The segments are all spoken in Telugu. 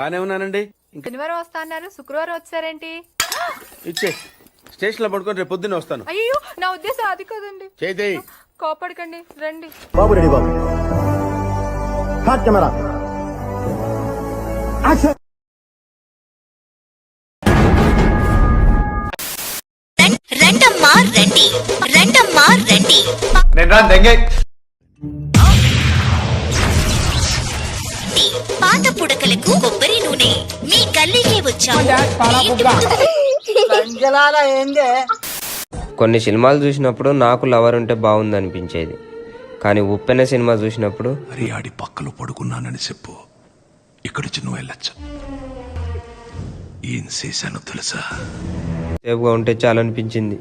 బానే ఉన్నానండి. శనివారం వస్తా అన్నారు, శుక్రవారం వచ్చారేంటి? ఇచ్చే స్టేషన్ లో పడుకొని రేపు పొద్దున్నే వస్తాను. అయ్యో నా ఉద్దేశం అది కదండి. చేయి కోపడకండి, రండి. బాబు రెడీ బాబు. హాట్ కెమెరా యాక్షన్. రండమ్మా రండి, రండమ్మా రండి. పాత పుడకలకు కొబ్బరి నూనె మీ గల్లీకే వచ్చాము. కొన్ని సినిమాలు చూసినప్పుడు నాకు లవర్ ఉంటే బాగుంది అనిపించేది, కానీ ఉప్పెన సినిమా చూసినప్పుడు అరే ఆడి పక్కలో పడుకున్నానని చెప్పు, ఇక్కడికి నువ్వు వెళ్ళొచ్చు. ఏం చేశానో తెలుసా? సేఫ్గా ఉంటే చాలనిపించింది.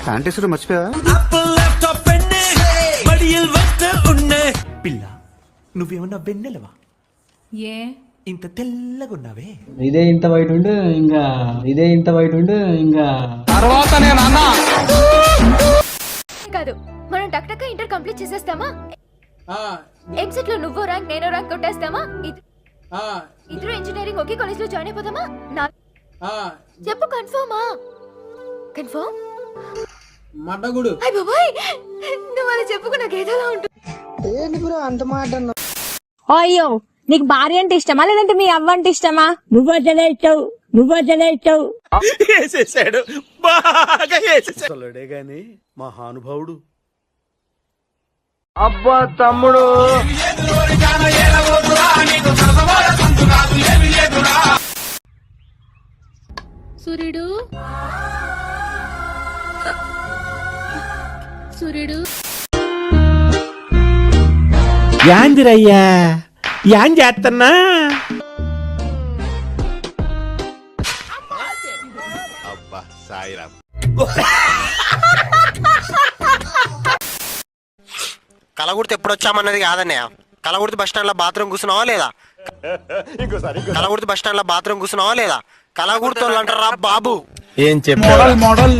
కాంటెస్ట్ మర్చిపోయావా? పిల్ల నువ్వేమన్నా వెన్నెలవా? ఏ ఇంత తెల్లగున్నావే. ఇదే ఇంత బయట ఉండు ఇంకా తర్వాత నేను అన్నా కాదు, మనం టక్ టక్ ఇంటర్ కంప్లీట్ చేసేస్తామా? ఎంసెట్ లో నువ్వో ర్యాంక్ నేనో ర్యాంక్ కొట్టేస్తామా? ఇద్దరు ఇంజనీరింగ్ ఒకే కాలేజ్ లో జాయిన్ అయిపోతామా? చెప్పు, కన్ఫర్మా? కన్ఫర్మ్ మడ్డగుడు. అయ్ బాబాయ్, నువ్వు అలా చెప్పుకు నాకు ఏదోలా ఉంటుంది. ఏంటి బ్రో అంత మాట అన్నావు? అయ్యో, నీకు భార్య అంటే ఇష్టమా లేదంటే మీ అవ్వ అంటే ఇష్టమా? నువ్వే ఇచ్చావు. వేసేసాడు, బాగా వేసేసాడు గాని మహానుభావుడు. అబ్బా తమ్ముడు, సూర్యుడు యాందిరయ్యా యాం చేస్తున్నా? అబ్బా సాయిరామ్. కలగుర్తి ఎప్పుడు వచ్చామన్నది కాదన్నయ్య. కలగుర్తి బస్ స్టాండ్ లో బాత్రూమ్ కూర్చున్నావా లేదా? కలగుర్తి బస్ స్టాండ్ లో బాత్రూమ్ కూర్చున్నావా లేదా? కలగుర్తి వాళ్ళు అంటారా బాబు? ఏం చెప్పాడు? మోడల్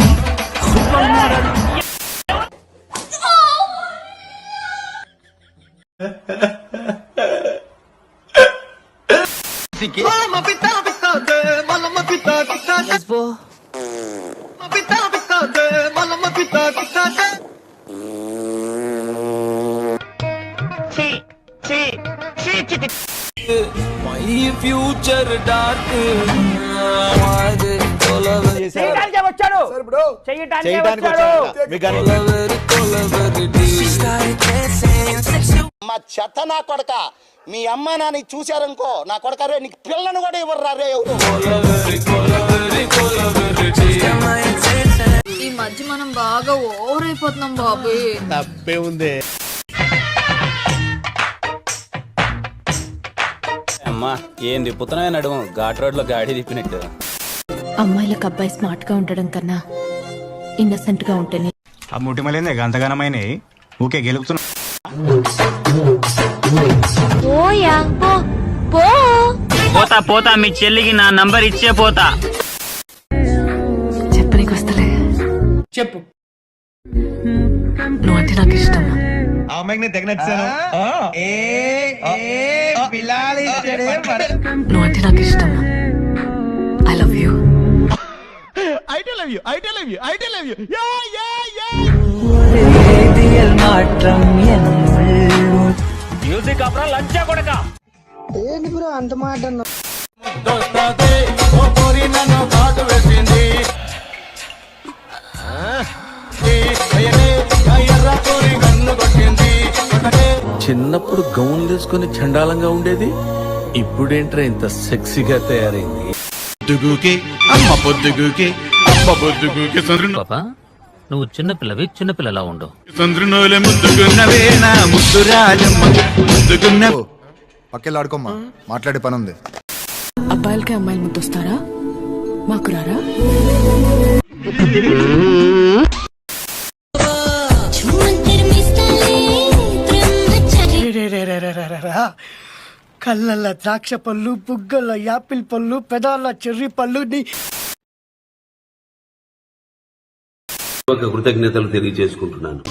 ఫ్యూచర్ డార్క్ మా చెత్త నా కొడక, మీ అమ్మ నాన్న చూశారనుకో నా కొడక రే నీకు పిల్లను కూడా ఇవ్వరు రే. ఈ మధ్య మనం బాగా ఓవర్ అయిపోతున్నాం బాబు. తప్పే ఉంది అమ్మా. ఏం తిప్పుతున్నాయో నడుము, ఘాట్ రోడ్ లో గాడి తిప్పినట్టు. అమ్మాయిలకు అబ్బాయి స్మార్ట్ గా ఉండడం కన్నా ఇన్నసెంట్ గా ఉంటేనే. ఆ ముట్టిమలేందే గంతగానమైన ఊకే గెలుపుతున్నా. పోతా మీ చెల్లికి నా నంబర్ ఇచ్చే పోతా. చెప్పనికి వస్తలే. చెప్పు. నువ్వు అంటే నాకు ఇష్టం. ఆ అమ్మాయికి నేను తెగ నచ్చాను. నువ్వు అంటే నాకు ఇష్టం. I love you. మ్యూజిక్ అప్పుడు లంచా కొడక. ఏంటి బ్రో అంత మాట అన్నావు? చిన్నప్పుడు గౌన్లు వేసుకుని చండాలంగా ఉండేది, ఇప్పుడేంట్రా ఇంత సెక్సీగా తయారైంది. పాపా, నువ్వు చిన్నపిల్లవి, చిన్నపిల్లలా ఉండు. పక్కెళ్ళాడుకోమ్మా, మాట్లాడే పని ఉంది. అబ్బాయిలకి అమ్మాయిలు ముద్దొస్తారా? మాకు రారా? కళ్ళల్లో ద్రాక్ష పళ్ళు, బుగ్గల్లో యాపిల్ పళ్ళు, పెదాల చెర్రీ పళ్ళు. కృతజ్ఞతలు తెలియజేసుకుంటున్నాను.